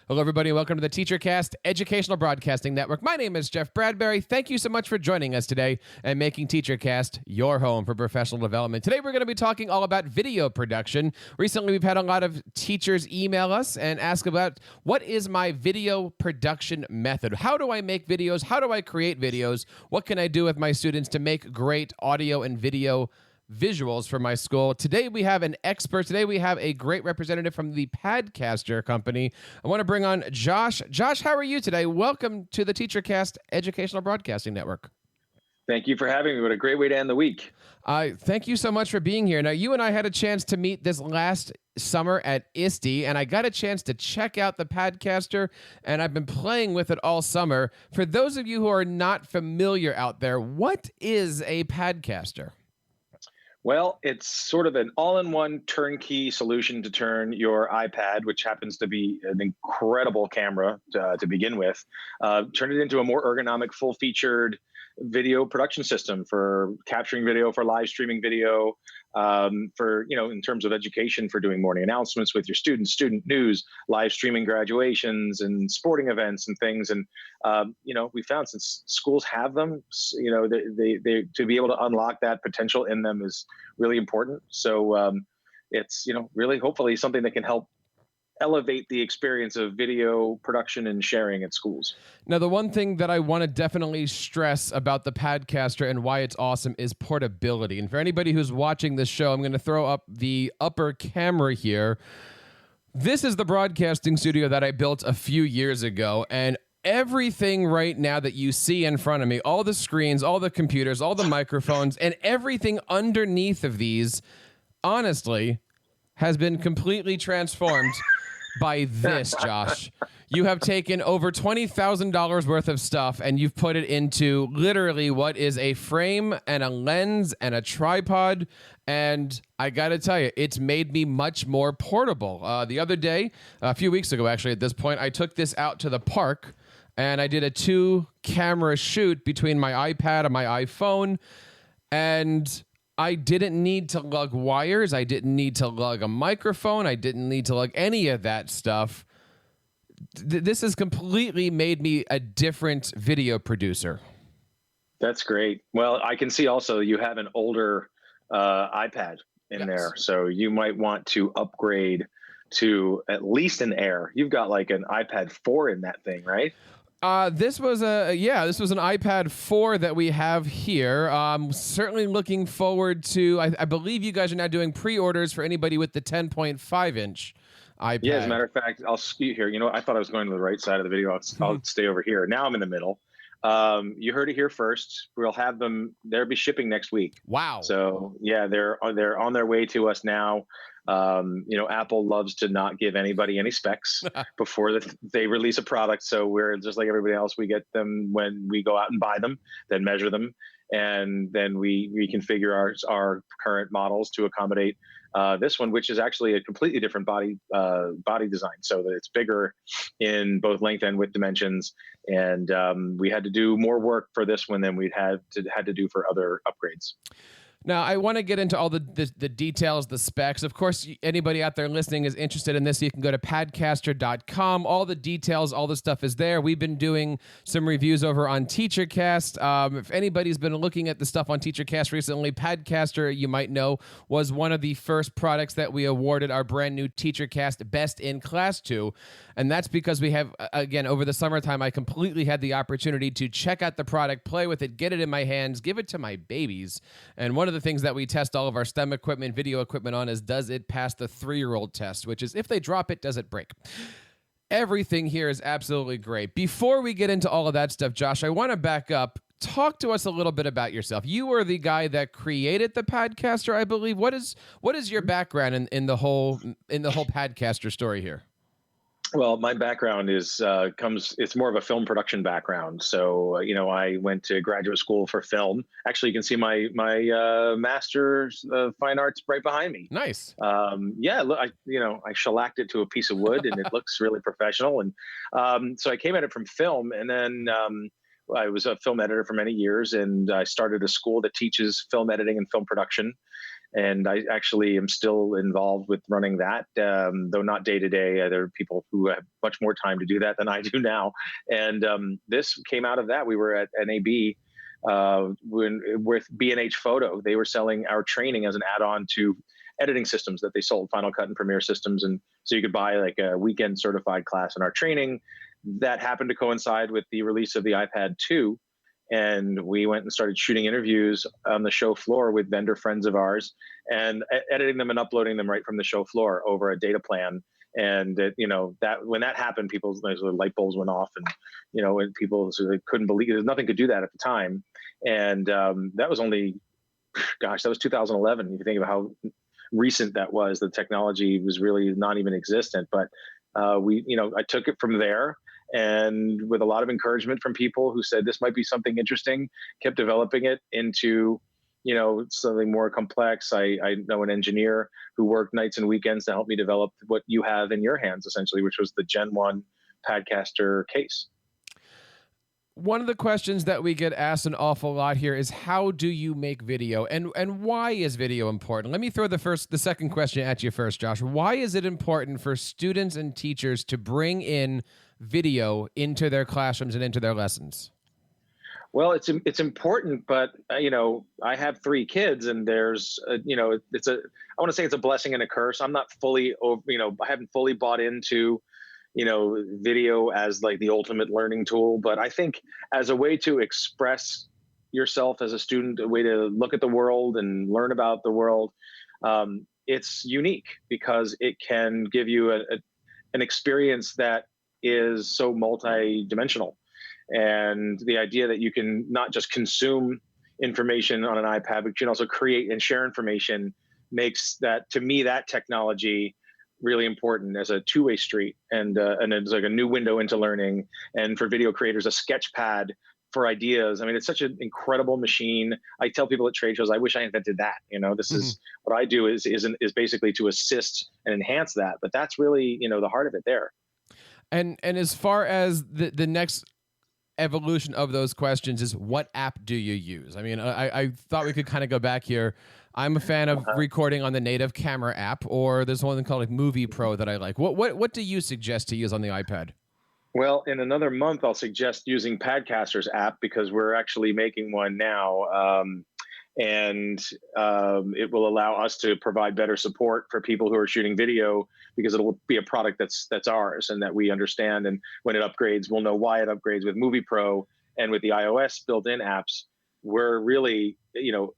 Hello, everybody, and welcome to the TeacherCast Educational Broadcasting Network. My name is Jeff Bradbury. Thank you so much for joining us today and making TeacherCast your home for professional development. Today, we're going to be talking all about video production. Recently, we've had a lot of teachers email us and ask about, what is my video production method? How do I make videos? How do I create videos? What can I do with my students to make great audio and video visuals for my school? Today we have an expert. Today we have a great representative from the Padcaster company. I want to bring on Josh. Josh, how are you today? Welcome to the TeacherCast Educational Broadcasting Network. Thank you for having me. What a great way to end the week. Thank you so much for being here. Now, you and I had a chance to meet this last summer at ISTE, and I got a chance to check out the Padcaster, and I've been playing with it all summer. For those of you who are not familiar out there, what is a Padcaster? Well, it's sort of an all-in-one turnkey solution to turn your iPad, which happens to be an incredible camera to begin with, turn it into a more ergonomic, full-featured video production system for capturing video, for live streaming video, for, in terms of education, for doing morning announcements with your students, student news, live streaming graduations and sporting events and things. And, we found, since schools have them, they to be able to unlock that potential in them is really important. So it's, really hopefully something that can help elevate the experience of video production and sharing at schools. Now, the one thing that I want to definitely stress about the Padcaster and why it's awesome is portability. And for anybody who's watching this show, I'm going to throw up the upper camera here. This is the broadcasting studio that I built a few years ago, and everything right now that you see in front of me, all the screens, all the computers, all the microphones, and everything underneath of these, honestly, has been completely transformed by this, Josh. You have taken over $20,000 worth of stuff and you've put it into literally what is a frame and a lens and a tripod. And I got to tell you, it's made me much more portable. The other day, a few weeks ago, actually, at this point, I took this out to the park and I did a 2-camera shoot between my iPad and my iPhone. And I didn't need to lug wires. I didn't need to lug a microphone. I didn't need to lug any of that stuff. This has completely made me a different video producer. That's great. Well, I can see also you have an older iPad in there, so you might want to upgrade to at least an Air. You've got like an iPad 4 in that thing, right? This was an iPad 4 that we have here. Certainly looking forward to, I believe you guys are now doing pre-orders for anybody with the 10.5 inch iPad. Yeah, as a matter of fact, I'll scoot here. I thought I was going to the right side of the video. I'll stay over here. Now I'm in the middle. You heard it here first. We'll have them. They'll be shipping next week. Wow. So yeah, they're on their way to us now. Apple loves to not give anybody any specs before they release a product. So we're just like everybody else. We get them when we go out and buy them, then measure them, and then we reconfigure our current models to accommodate this one, which is actually a completely different body design, so that it's bigger in both length and width dimensions. And we had to do more work for this one than we'd had to do for other upgrades. Now, I want to get into all the details, the specs. Of course, anybody out there listening is interested in this. You can go to padcaster.com. All the details, all the stuff is there. We've been doing some reviews over on TeacherCast. If anybody's been looking at the stuff on TeacherCast recently, Padcaster, you might know, was one of the first products that we awarded our brand new TeacherCast Best in Class to. And that's because we have, again, over the summertime, I completely had the opportunity to check out the product, play with it, get it in my hands, give it to my babies. And one of the things that we test all of our STEM equipment, video equipment on is, does it pass the 3-year-old test, which is if they drop it, does it break? Everything here is absolutely great. Before we get into all of that stuff, Josh, I want to back up. Talk to us a little bit about yourself. You were the guy that created the Padcaster, I believe. What is your background in the whole Padcaster story here? Well, my background is it's more of a film production background. So, I went to graduate school for film. Actually, you can see my master's of fine arts right behind me. Nice. Look, I shellacked it to a piece of wood and it looks really professional. And so I came at it from film, and then I was a film editor for many years, and I started a school that teaches film editing and film production. And I actually am still involved with running that, though not day to day. There are people who have much more time to do that than I do now. And this came out of that. We were at NAB with B&H Photo. They were selling our training as an add-on to editing systems that they sold, Final Cut and Premiere systems. And so you could buy like a weekend certified class in our training. That happened to coincide with the release of the iPad 2. And we went and started shooting interviews on the show floor with vendor friends of ours, and editing them and uploading them right from the show floor over a data plan. And that when that happened, people's light bulbs went off, and and people couldn't believe it. Nothing could do that at the time. And that was only, gosh, that was 2011. If you think of how recent that was, the technology was really not even existent. But I took it from there, and with a lot of encouragement from people who said this might be something interesting, kept developing it into something more complex. I know an engineer who worked nights and weekends to help me develop what you have in your hands, essentially, which was the Gen 1 Padcaster case. One of the questions that we get asked an awful lot here is, how do you make video, and why is video important? Let me throw the second question at you first, Josh. Why is it important for students and teachers to bring in video into their classrooms and into their lessons? Well, it's important, but I have 3 kids, and there's I want to say it's a blessing and a curse. I'm not fully I haven't fully bought into video as like the ultimate learning tool, but I think as a way to express yourself as a student, a way to look at the world and learn about the world, it's unique because it can give you an experience that is so multi-dimensional. And the idea that you can not just consume information on an iPad, but you can also create and share information makes that, to me, that technology really important as a two-way street. And it's like a new window into learning. And for video creators, a sketch pad for ideas. I mean, it's such an incredible machine. I tell people at trade shows, I wish I invented that. This is what I do is basically to assist and enhance that. But that's really, the heart of it there. And as far as the next evolution of those questions is, what app do you use? I mean, I thought we could kind of go back here. I'm a fan of recording on the native camera app, or there's one called like Movie Pro that I like. What do you suggest to use on the iPad? Well, in another month, I'll suggest using Padcaster's app, because we're actually making one now. And it will allow us to provide better support for people who are shooting video, because it'll be a product that's ours and that we understand. And when it upgrades, we'll know why it upgrades. With Movie Pro and with the iOS built-in apps, we're really,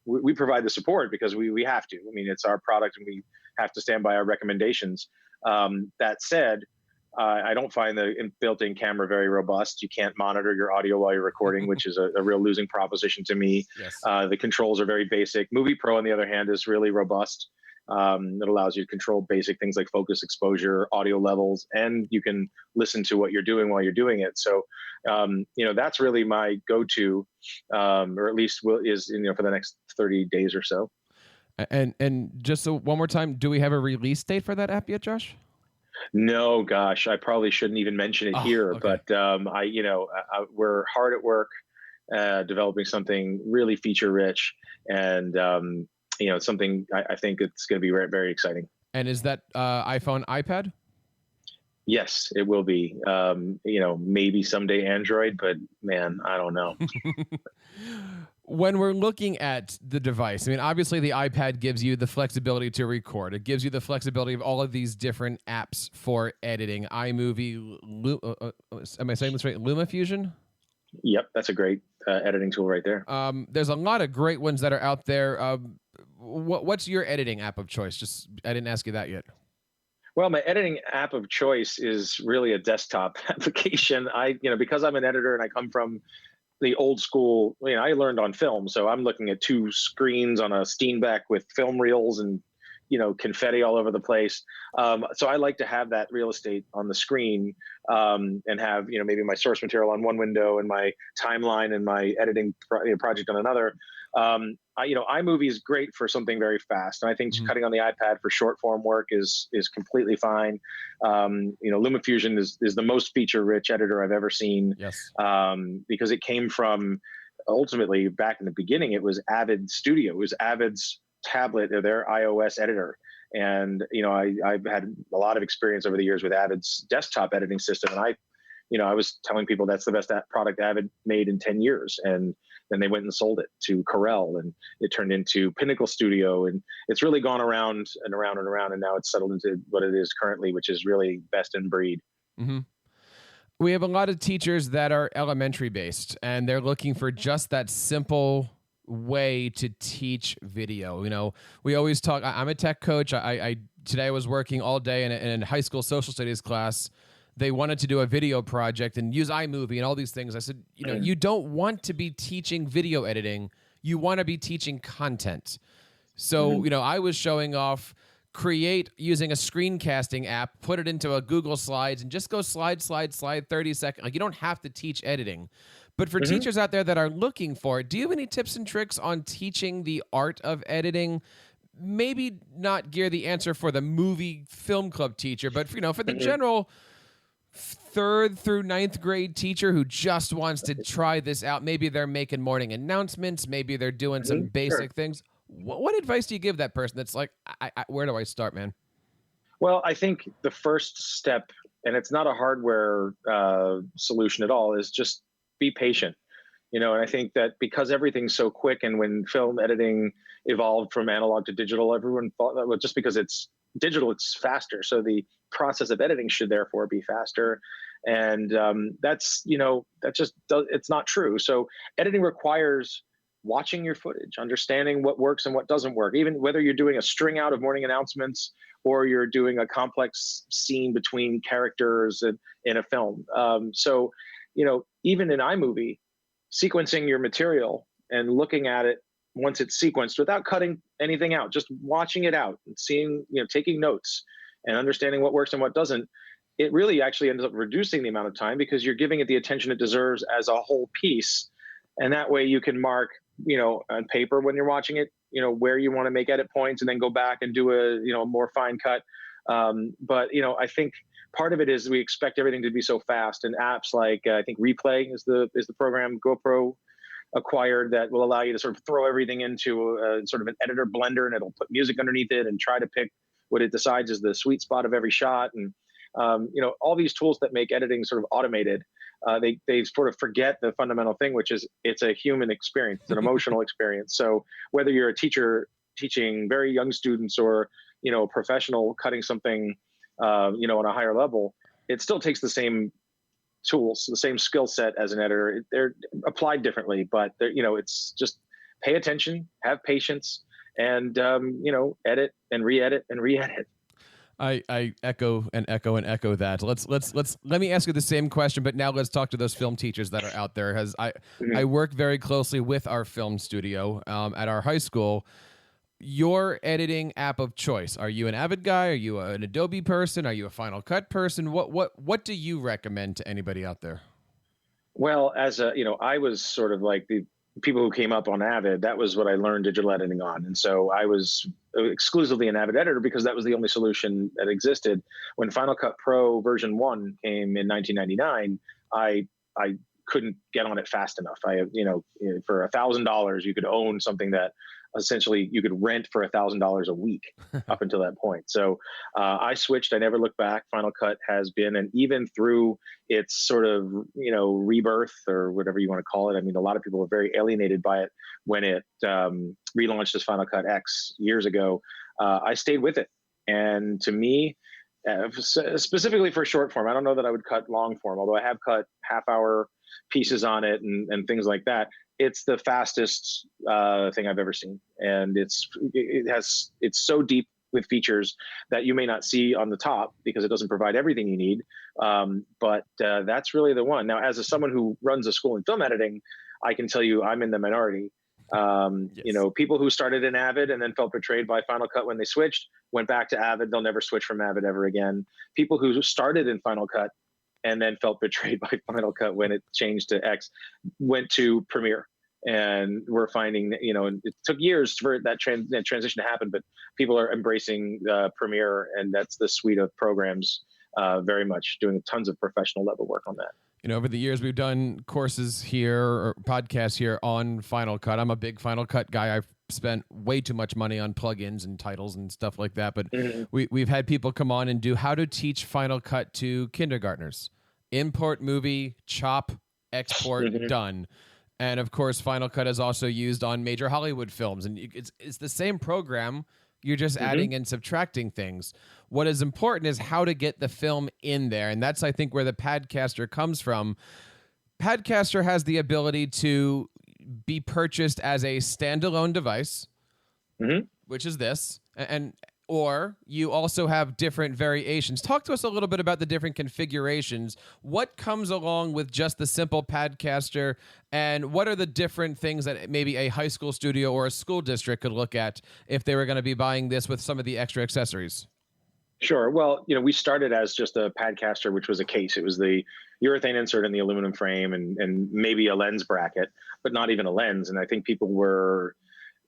we provide the support because we have to. I mean, it's our product and we have to stand by our recommendations. That said, I don't find the built-in camera very robust. You can't monitor your audio while you're recording, which is a real losing proposition to me. Yes. The controls are very basic. Movie Pro, on the other hand, is really robust. It allows you to control basic things like focus, exposure, audio levels, and you can listen to what you're doing while you're doing it. So, that's really my go-to, or at least is for the next 30 days or so. And just so one more time, do we have a release date for that app yet, Josh? No, gosh, I probably shouldn't even mention it here, okay. But we're hard at work developing something really feature rich, and something I think it's going to be very, very exciting. And is that iPhone, iPad? Yes, it will be. Maybe someday Android, but man, I don't know. When we're looking at the device, I mean, obviously the iPad gives you the flexibility to record. It gives you the flexibility of all of these different apps for editing. iMovie, am I saying this right? LumaFusion? Yep, that's a great editing tool right there. There's a lot of great ones that are out there. What's your editing app of choice? I didn't ask you that yet. Well, my editing app of choice is really a desktop application. Because I'm an editor and I come from the old school, I learned on film. So I'm looking at 2 screens on a Steenbeck with film reels and, confetti all over the place. So I like to have that real estate on the screen, and have, maybe my source material on one window and my timeline and my editing project on another. iMovie is great for something very fast, and I think Mhm. cutting on the iPad for short form work is completely fine. LumaFusion is the most feature rich editor I've ever seen, Yes. because it came from, ultimately, back in the beginning, it was Avid Studio, it was Avid's tablet or their iOS editor. And I've had a lot of experience over the years with Avid's desktop editing system, and I was telling people that's the best product Avid made in 10 years. And then they went and sold it to Corel, and it turned into Pinnacle Studio. And it's really gone around and around and around. And now it's settled into what it is currently, which is really best in breed. Hmm. We have a lot of teachers that are elementary based, and they're looking for just that simple way to teach video. We always talk. I'm a tech coach. I today I was working all day in a high school social studies class. They wanted to do a video project and use iMovie and all these things. I said, you don't want to be teaching video editing. You want to be teaching content. So, I was showing off create using a screencasting app, put it into a Google Slides, and just go slide, 30 seconds. Like, you don't have to teach editing. But for teachers out there that are looking for it, do you have any tips and tricks on teaching the art of editing? Maybe not gear the answer for the movie film club teacher, but for the general 3rd through 9th grade teacher who just wants to try this out. Maybe they're making morning announcements. Maybe they're doing some basic things. What advice do you give that person that's like, where do I start, man? Well, I think the first step, and it's not a hardware solution at all, is just be patient. And I think that because everything's so quick, and when film editing evolved from analog to digital, everyone thought that, well, just because it's digital, it's faster. So the process of editing should therefore be faster. And it's not true. So editing requires watching your footage, understanding what works and what doesn't work, even whether you're doing a string out of morning announcements or you're doing a complex scene between characters in a film. So, even in iMovie, sequencing your material and looking at it once it's sequenced without cutting anything out, just watching it out and seeing, taking notes and understanding what works and what doesn't, it really actually ends up reducing the amount of time because you're giving it the attention it deserves as a whole piece. And that way you can mark, on paper when you're watching it, where you want to make edit points, and then go back and do a more fine cut. But I think part of it is we expect everything to be so fast, and apps like I think Replay is the program GoPro acquired that will allow you to sort of throw everything into a sort of an editor blender, and it'll put music underneath it and try to pick what it decides is the sweet spot of every shot. And all these tools that make editing sort of automated, they sort of forget the fundamental thing, which is it's a human experience, it's an emotional experience. So whether you're a teacher teaching very young students or a professional cutting something on a higher level, it still takes the same tools, the same skill set as an editor. They're applied differently, but it's just pay attention, have patience, and edit and re-edit and re-edit. I echo and echo and echo that. Let me ask you the same question, but now let's talk to those film teachers that are out there. I work very closely with our film studio at our high school. Your editing app of choice. Are you an Avid guy? Are you an Adobe person? Are you a Final Cut person? What do you recommend to anybody out there? Well, I was sort of like the people who came up on Avid. That was what I learned digital editing on. And so I was exclusively an Avid editor because that was the only solution that existed. When Final Cut Pro version 1 came in 1999, I couldn't get on it fast enough. For $1,000, you could own something that essentially you could rent for $1,000 a week up until that point. So I switched. I never looked back. Final Cut has been, and even through its sort of rebirth or whatever you want to call it. I mean, a lot of people were very alienated by it when it relaunched as Final Cut X years ago. I stayed with it, and to me, specifically for short form, I don't know that I would cut long form, although I have cut half-hour pieces on it and things like that. It's the fastest thing I've ever seen, and it's so deep with features that you may not see on the top because it doesn't provide everything you need. But that's really the one. Now, as someone who runs a school in film editing, I can tell you I'm in the minority. Yes. People who started in Avid and then felt betrayed by Final Cut when they switched went back to Avid. They'll never switch from Avid ever again. People who started in Final Cut and then felt betrayed by Final Cut when it changed to X went to Premiere. And we're finding that, it took years for that transition to happen, but people are embracing Premiere, and that's the suite of programs, very much doing tons of professional level work on that. Over the years, we've done courses here or podcasts here on Final Cut. I'm a big Final Cut guy. I've spent way too much money on plugins and titles and stuff like that. But we've had people come on and do how to teach Final Cut to kindergartners. Import movie, chop, export, done. And of course, Final Cut is also used on major Hollywood films. And it's the same program. You're just adding and subtracting things. What is important is how to get the film in there. And that's, I think, where the Padcaster comes from. Padcaster has the ability to be purchased as a standalone device, which is this, or you also have different variations. Talk to us a little bit about the different configurations. What comes along with just the simple Padcaster, and what are the different things that maybe a high school studio or a school district could look at if they were going to be buying this with some of the extra accessories? Sure. Well, we started as just a Padcaster, which was a case. It was the urethane insert in the aluminum frame and maybe a lens bracket, but not even a lens. And I think people were,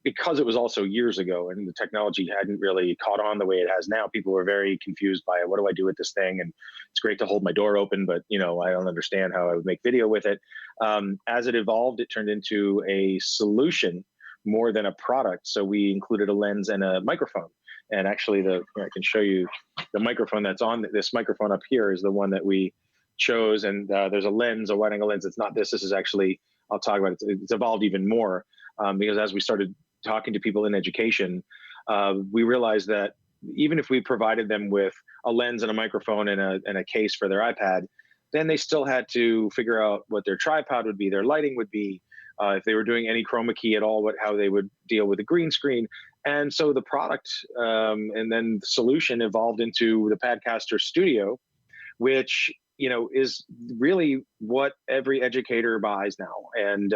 because it was also years ago and the technology hadn't really caught on the way it has now, people were very confused by what do I do with this thing? And it's great to hold my door open, but I don't understand how I would make video with it. As it evolved, it turned into a solution more than a product. So we included a lens and a microphone. And actually, I can show you the microphone that's on this microphone up here is the one that we chose. And there's a lens, a wide angle lens. It's not this. This is actually, I'll talk about it. It's evolved even more because as we started talking to people in education, we realized that even if we provided them with a lens and a microphone and a case for their iPad, then they still had to figure out what their tripod would be, their lighting would be, if they were doing any chroma key at all, how they would deal with the green screen. And so the product and then the solution evolved into the Padcaster Studio, which is really what every educator buys now. And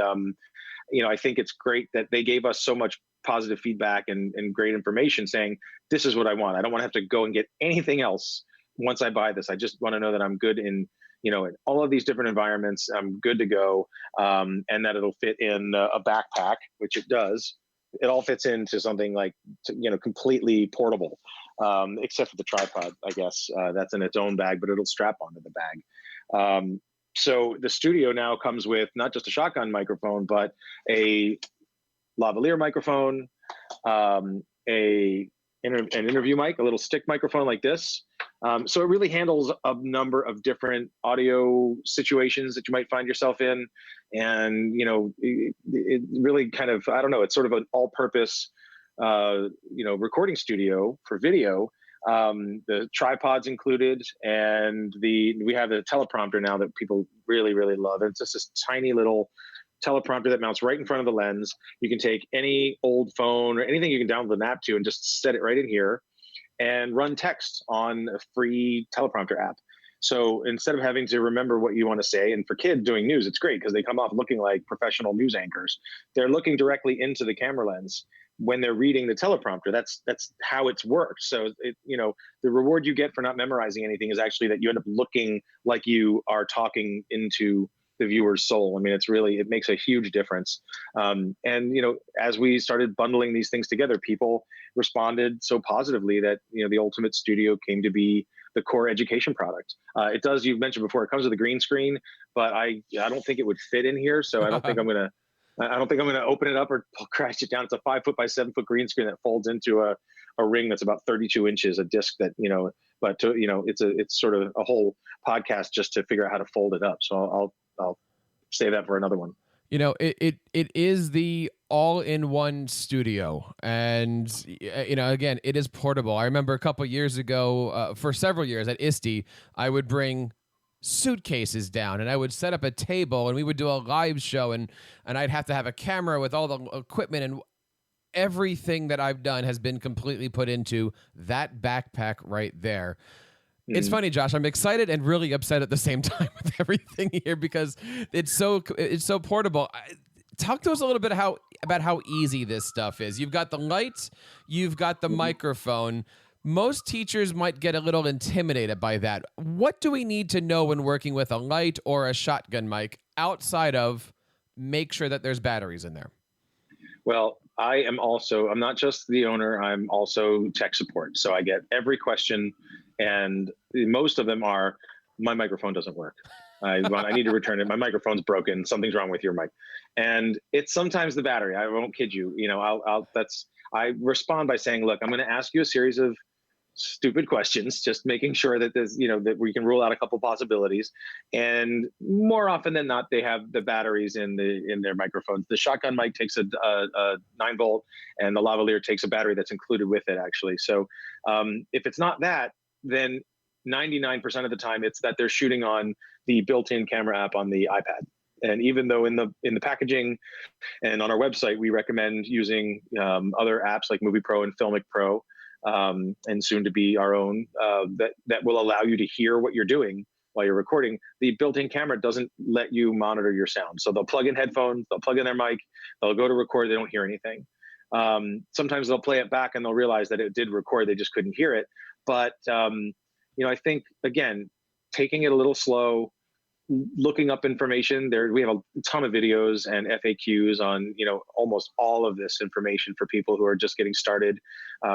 I think it's great that they gave us so much positive feedback and great information saying, this is what I want. I don't want to have to go and get anything else once I buy this. I just want to know that I'm good in all of these different environments. I'm good to go, and that it'll fit in a backpack, which it does. It all fits into something like, completely portable, except for the tripod, I guess. That's in its own bag, but it'll strap onto the bag. So the Studio now comes with not just a shotgun microphone, but a lavalier microphone, an interview mic, a little stick microphone like this. So it really handles a number of different audio situations that you might find yourself in. And, it really kind of, I don't know, it's sort of an all-purpose, recording studio for video. The tripod's included, and we have a teleprompter now that people really, really love. It's just this tiny little teleprompter that mounts right in front of the lens. You can take any old phone or anything you can download an app to and just set it right in here and run text on a free teleprompter app. So instead of having to remember what you want to say, and for kids doing news, it's great because they come off looking like professional news anchors. They're looking directly into the camera lens when they're reading the teleprompter. That's how it's worked. So the reward you get for not memorizing anything is actually that you end up looking like you are talking into the viewer's soul. I mean, it makes a huge difference. And as we started bundling these things together, people responded so positively that the Ultimate Studio came to be the core education product. It does, you mentioned before, it comes with a green screen, but I don't think it would fit in here. So I don't think I'm gonna open it up or crash it down. It's a 5 foot by 7 foot green screen that folds into a ring that's about 32 inches, a disc that, it's sort of a whole podcast just to figure out how to fold it up. So I'll save that for another one. It is the all-in-one studio, and again, it is portable. I remember a couple years ago, for several years at ISTE, I would bring suitcases down and I would set up a table and we would do a live show, and I'd have to have a camera with all the equipment, and everything that I've done has been completely put into that backpack right there. It's funny, Josh. I'm excited and really upset at the same time with everything here because it's so portable. Talk to us a little bit about how easy this stuff is. You've got the light, you've got the microphone. Most teachers might get a little intimidated by that. What do we need to know when working with a light or a shotgun mic outside of make sure that there's batteries in there? Well, I'm not just the owner, I'm also tech support. So I get every question, and most of them are, my microphone doesn't work. I need to return it. My microphone's broken. Something's wrong with your mic. And it's sometimes the battery. I won't kid you. I respond by saying, look, I'm going to ask you a series of stupid questions, just making sure that that we can rule out a couple possibilities. And more often than not, they have the batteries in their microphones. The shotgun mic takes a 9 volt, and the lavalier takes a battery that's included with it, actually. So if it's not that, then 99% of the time it's that they're shooting on the built-in camera app on the iPad. And even though in the packaging and on our website we recommend using other apps like Movie Pro and Filmic Pro, and soon to be our own, that will allow you to hear what you're doing while you're recording, the built-in camera doesn't let you monitor your sound. So they'll plug in headphones, they'll plug in their mic, they'll go to record, they don't hear anything. Sometimes they'll play it back and they'll realize that it did record, they just couldn't hear it. But I think, again, taking it a little slow, looking up information there. We have a ton of videos and FAQs on almost all of this information for people who are just getting started.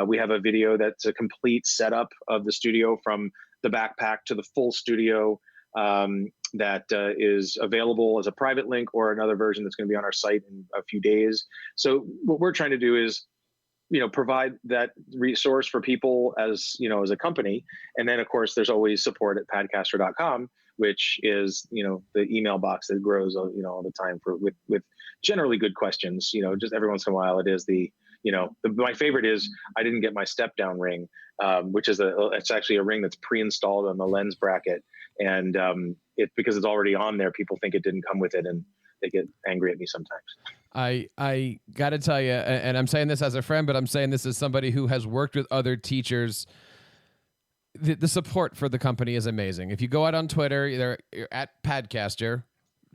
We have a video that's a complete setup of the studio, from the backpack to the full studio, that is available as a private link, or another version that's going to be on our site in a few days. So what we're trying to do is provide that resource for people as a company. And then of course there's always support at padcaster.com, which is the email box that grows all the time with generally good questions. Just every once in a while it is my favorite is, I didn't get my step down ring, which is it's actually a ring that's pre-installed on the lens bracket, and because it's already on there, people think it didn't come with it, and they get angry at me sometimes. I got to tell you, and I'm saying this as a friend, but I'm saying this as somebody who has worked with other teachers. The support for the company is amazing. If you go out on Twitter, you're at Padcaster.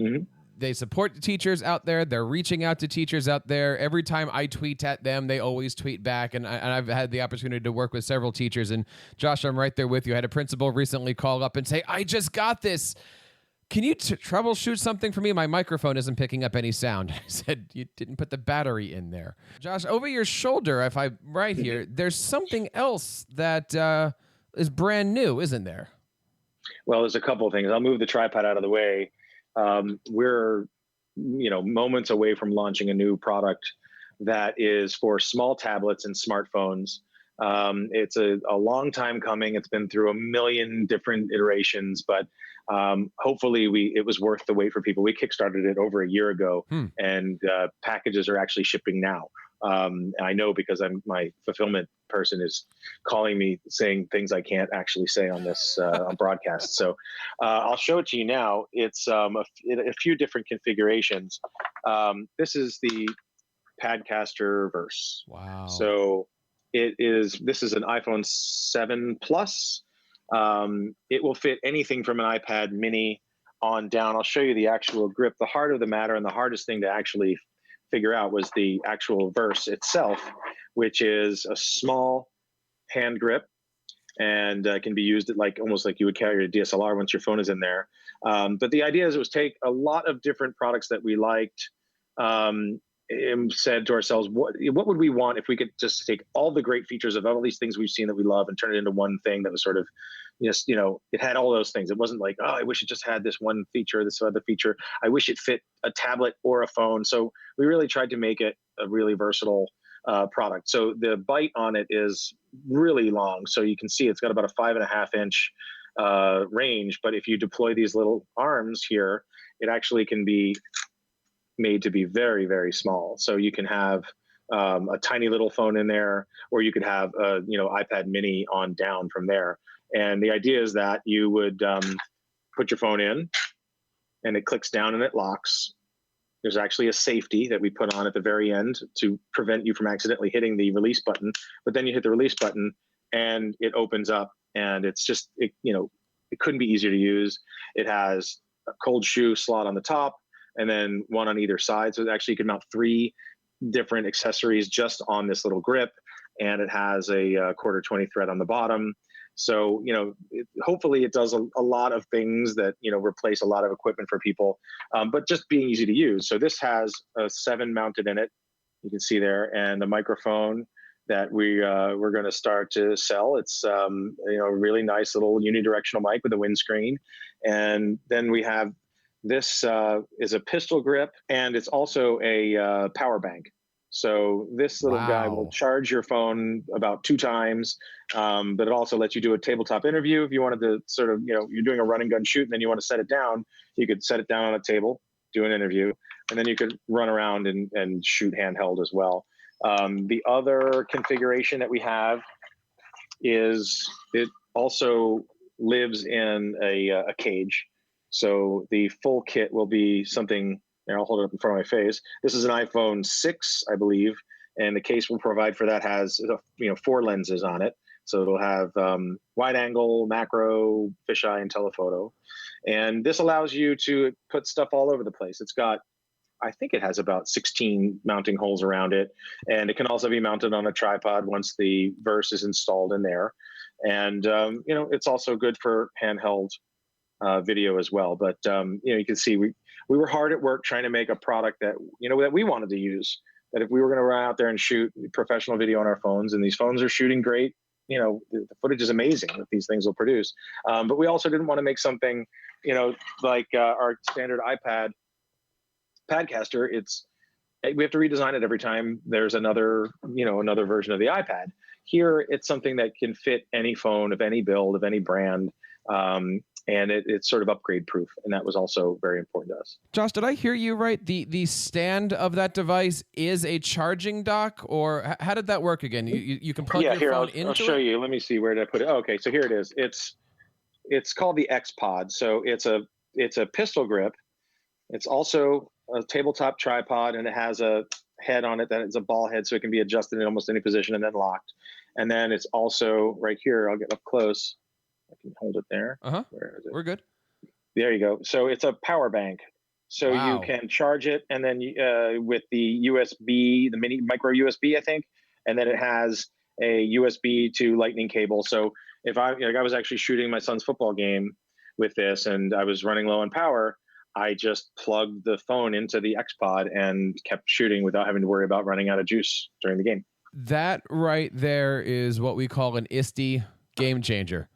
Mm-hmm. They support the teachers out there. They're reaching out to teachers out there. Every time I tweet at them, they always tweet back. And I've had the opportunity to work with several teachers. And Josh, I'm right there with you. I had a principal recently call up and say, I just got this. Can you troubleshoot something for me? My microphone isn't picking up any sound. I said, you didn't put the battery in there. Josh, over your shoulder, if I'm right here, there's something else that is brand new, isn't there? Well, there's a couple of things. I'll move the tripod out of the way. We're, moments away from launching a new product that is for small tablets and smartphones. It's a long time coming. It's been through a million different iterations, but hopefully it was worth the wait for people. We kickstarted it over a year ago, and packages are actually shipping now. I know because my fulfillment person is calling me saying things I can't actually say on this on broadcast. So I'll show it to you now. It's a few different configurations. This is the Padcaster Verse. Wow. So this is an iPhone 7 Plus. It will fit anything from an iPad mini on down. I'll show you the actual grip. The heart of the matter, and the hardest thing to actually figure out, was the actual Verse itself, which is a small hand grip, and can be used almost like you would carry a DSLR once your phone is in there. But the idea is it was take a lot of different products that we liked, and said to ourselves, what would we want if we could just take all the great features of all these things we've seen that we love and turn it into one thing that was sort of, it had all those things. It wasn't like, oh, I wish it just had this one feature, this other feature. I wish it fit a tablet or a phone. So we really tried to make it a really versatile product. So the bite on it is really long. So you can see it's got about a 5.5-inch range. But if you deploy these little arms here, it actually can be made to be very, very small. So you can have a tiny little phone in there, or you could have a iPad mini on down from there. And the idea is that you would put your phone in, and it clicks down and it locks. There's actually a safety that we put on at the very end to prevent you from accidentally hitting the release button. But then you hit the release button and it opens up, and it's just, it couldn't be easier to use. It has a cold shoe slot on the top, and then one on either side. So actually you can mount 3 different accessories just on this little grip. And it has a 1/4 20 thread on the bottom. So, hopefully it does a lot of things that, replace a lot of equipment for people, but just being easy to use. So this has a 7 mounted in it. You can see there, and the microphone that we're going to start to sell. It's a really nice little unidirectional mic with a windscreen, and then we have this is a pistol grip, and it's also a power bank. So this little guy will charge your phone about 2 times, but it also lets you do a tabletop interview. If you wanted to sort of, you're doing a run and gun shoot and then you want to set it down, you could set it down on a table, do an interview, and then you could run around and shoot handheld as well. The other configuration that we have is it also lives in a cage. So the full kit will be something. I'll hold it up in front of my face. This is an iPhone 6, I believe, and the case we'll provide for that has 4 lenses on it. So it'll have wide angle, macro, fisheye, and telephoto. And this allows you to put stuff all over the place. It's got, I think it has about 16 mounting holes around it. And it can also be mounted on a tripod once the Verse is installed in there. And, it's also good for handheld video as well. But, you can see we were hard at work trying to make a product that, that we wanted to use, that if we were going to run out there and shoot professional video on our phones, and these phones are shooting great, the footage is amazing that these things will produce. But we also didn't want to make something, like our standard iPad Padcaster. We have to redesign it every time there's another version of the iPad. Here, it's something that can fit any phone of any build, of any brand. And it's sort of upgrade proof, and that was also very important to us. Josh, did I hear you right? The stand of that device is a charging dock, or how did that work again? You can plug your phone into it? I'll show you. Let me see, where did I put it? Oh, okay, so here it is. It's called the X-Pod. So it's a pistol grip. It's also a tabletop tripod, and it has a head on it that is a ball head, so it can be adjusted in almost any position and then locked. And then it's also right here. I'll get up close. I can hold it there. Where is it? We're good. There you go. So it's a power bank. So you can charge it, and then with the USB, the mini micro USB, I think, and then it has a USB to Lightning cable. So if I was actually shooting my son's football game with this, and I was running low on power, I just plugged the phone into the X-Pod and kept shooting without having to worry about running out of juice during the game. That right there is what we call an ISTE game changer.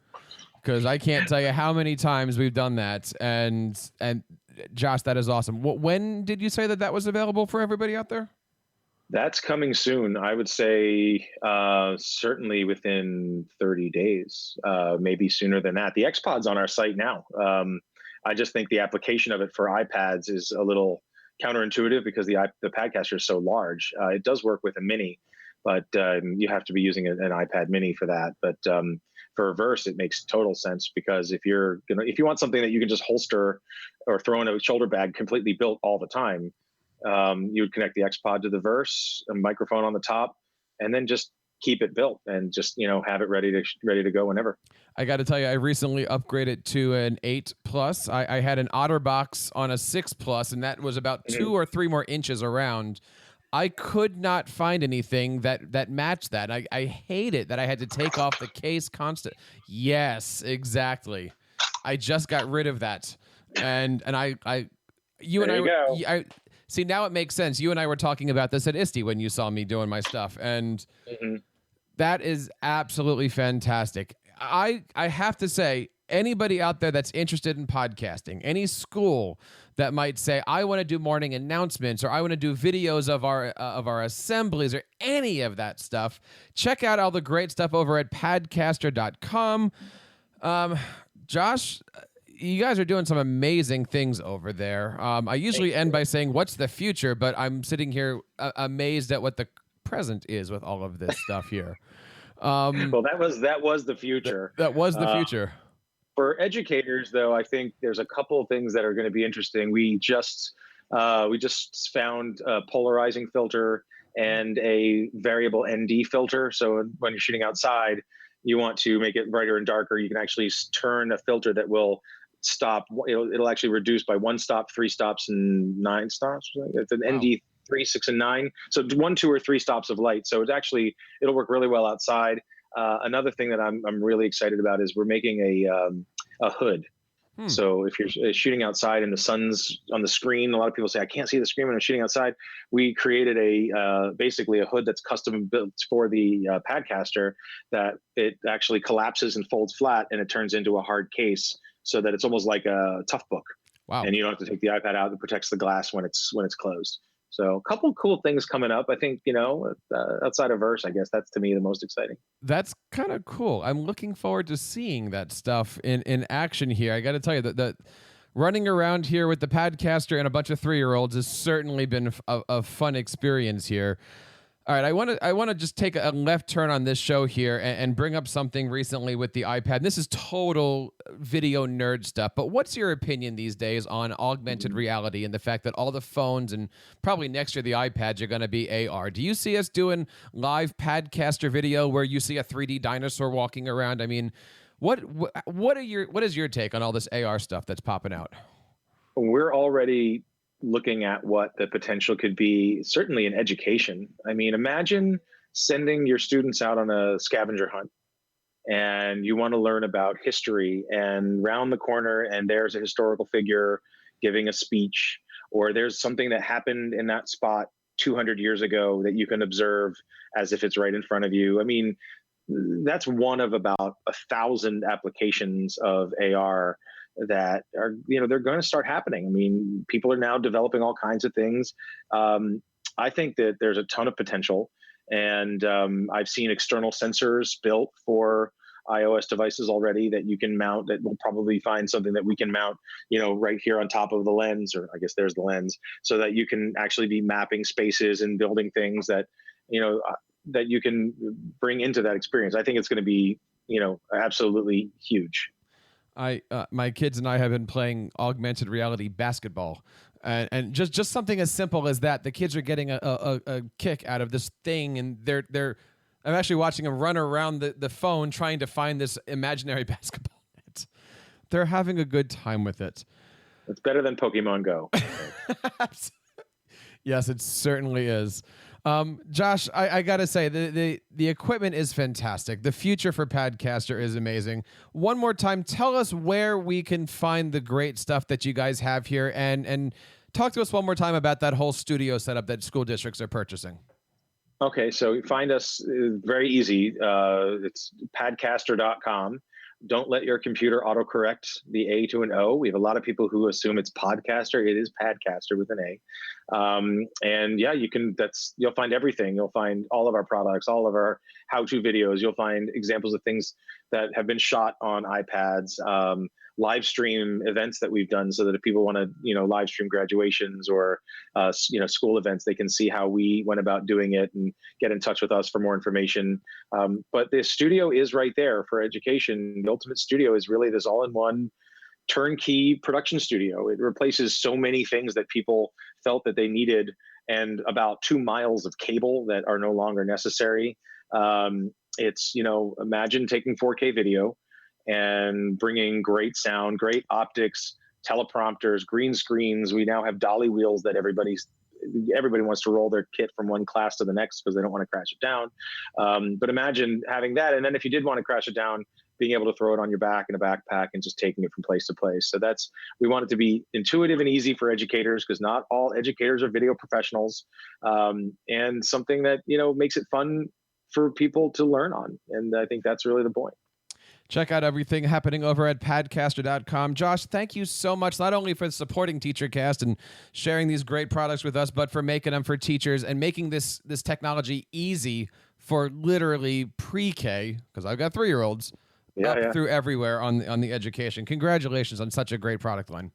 Because I can't tell you how many times we've done that, and Josh, that is awesome. When did you say that was available for everybody out there? That's coming soon. I would say certainly within 30 days, maybe sooner than that. The X-Pod's on our site now. I just think the application of it for iPads is a little counterintuitive because the Padcaster is so large. It does work with a mini, but you have to be using an iPad mini for that. But for Verse, it makes total sense, because if you want something that you can just holster or throw in a shoulder bag completely built all the time, you would connect the X-Pod to the Verse, a microphone on the top, and then just keep it built and just have it ready to go whenever. I got to tell you, I recently upgraded to an 8 Plus. I had an OtterBox on a 6 Plus, and that was about 2 or 3 more inches around. I could not find anything that matched that. I hate it that I had to take off the case constant. Yes, exactly. I just got rid of that, and I see, now it makes sense. You and I were talking about this at ISTE when you saw me doing my stuff, and that is absolutely fantastic. I have to say, anybody out there that's interested in podcasting, any school that might say, I want to do morning announcements, or I want to do videos of our assemblies, or any of that stuff, check out all the great stuff over at padcaster.com. Josh, you guys are doing some amazing things over there. I usually end by saying, what's the future? But I'm sitting here amazed at what the present is with all of this stuff here. Well, that was the future. That was the future. For educators, though, I think there's a couple of things that are going to be interesting. We just found a polarizing filter and a variable ND filter. So when you're shooting outside, you want to make it brighter and darker. You can actually turn a filter that will stop. It'll actually reduce by 1 stop, 3 stops, and 9 stops. It's an ND 3, 6, and 9. So 1, 2, or 3 stops of light. So it'll work really well outside. Another thing that I'm really excited about is we're making a hood. So if you're shooting outside and the sun's on the screen, a lot of people say, I can't see the screen when I'm shooting outside. We created basically a hood that's custom built for the Padcaster, that it actually collapses and folds flat, and it turns into a hard case so that it's almost like a tough book. Wow. And you don't have to take the iPad out. It protects the glass when it's closed. So a couple of cool things coming up. I think, outside of Verse, I guess that's to me the most exciting. That's kind of cool. I'm looking forward to seeing that stuff in action here. I got to tell you that running around here with the Padcaster and a bunch of 3-year-olds has certainly been a fun experience here. All right, I want to just take a left turn on this show here and bring up something recently with the iPad. This is total video nerd stuff, but what's your opinion these days on augmented reality and the fact that all the phones and probably next year the iPads are going to be AR? Do you see us doing live Padcaster video where you see a 3D dinosaur walking around? I mean, what is your take on all this AR stuff that's popping out? We're already looking at what the potential could be, certainly in education. I mean, imagine sending your students out on a scavenger hunt and you want to learn about history, and round the corner and there's a historical figure giving a speech, or there's something that happened in that spot 200 years ago that you can observe as if it's right in front of you. I mean, that's one of about 1,000 applications of AR that are, they're going to start happening. I mean, people are now developing all kinds of things. I think that there's a ton of potential, and I've seen external sensors built for iOS devices already that you can mount, that we'll probably find something that we can mount, right here on top of the lens, or I guess there's the lens, so that you can actually be mapping spaces and building things that, that you can bring into that experience. I think it's going to be, absolutely huge. My kids and I have been playing augmented reality basketball, and just something as simple as that. The kids are getting a kick out of this thing, and I'm actually watching them run around the phone trying to find this imaginary basketball net. They're having a good time with it. It's better than Pokemon Go. Yes, it certainly is. Josh, I gotta say, the equipment is fantastic. The future for Padcaster is amazing. One more time, tell us where we can find the great stuff that you guys have here, and talk to us one more time about that whole studio setup that school districts are purchasing. Okay, so find us very easy. It's padcaster.com. Don't let your computer autocorrect the A to an O. We have a lot of people who assume it's Podcaster. It is Padcaster with an A. And yeah, you'll find everything. You'll find all of our products, all of our how-to videos. You'll find examples of things that have been shot on iPads, live stream events that we've done, so that if people want to, live stream graduations or, school events, they can see how we went about doing it and get in touch with us for more information. But the studio is right there for education. The Ultimate Studio is really this all-in-one turnkey production studio. It replaces so many things that people felt that they needed, and about 2 miles of cable that are no longer necessary. It's, imagine taking 4K video and bringing great sound, great optics, teleprompters, green screens. We now have dolly wheels that everybody wants to roll their kit from one class to the next because they don't want to crash it down. But imagine having that. And then if you did want to crash it down, being able to throw it on your back in a backpack and just taking it from place to place. So we want it to be intuitive and easy for educators, because not all educators are video professionals, and something that, makes it fun for people to learn on. And I think that's really the point. Check out everything happening over at padcaster.com. Josh, thank you so much, not only for supporting TeacherCast and sharing these great products with us, but for making them for teachers and making this technology easy for literally pre-K, because I've got 3-year-olds, through everywhere on the education. Congratulations on such a great product line.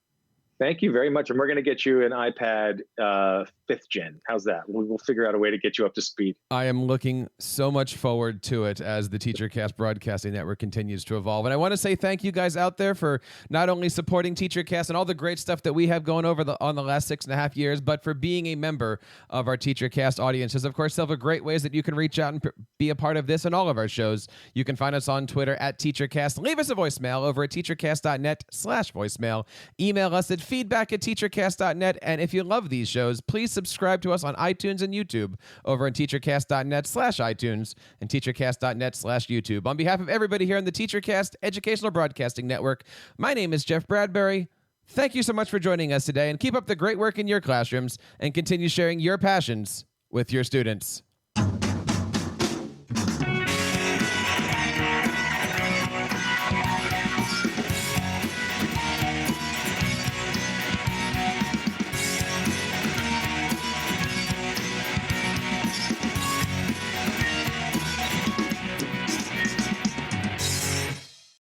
Thank you very much. And we're going to get you an iPad 5th gen. How's that? We'll figure out a way to get you up to speed. I am looking so much forward to it as the TeacherCast broadcasting network continues to evolve. And I want to say thank you guys out there for not only supporting TeacherCast and all the great stuff that we have going on the last 6.5 years, but for being a member of our TeacherCast audiences. Of course, several great ways that you can reach out and be a part of this and all of our shows. You can find us on Twitter at TeacherCast. Leave us a voicemail over at teachercast.net/voicemail. Email us at feedback@teachercast.net. And if you love these shows, please subscribe to us on iTunes and YouTube over on teachercast.net/iTunes and teachercast.net/YouTube. On behalf of everybody here on the TeacherCast Educational Broadcasting Network, my name is Jeff Bradbury. Thank you so much for joining us today, and keep up the great work in your classrooms and continue sharing your passions with your students.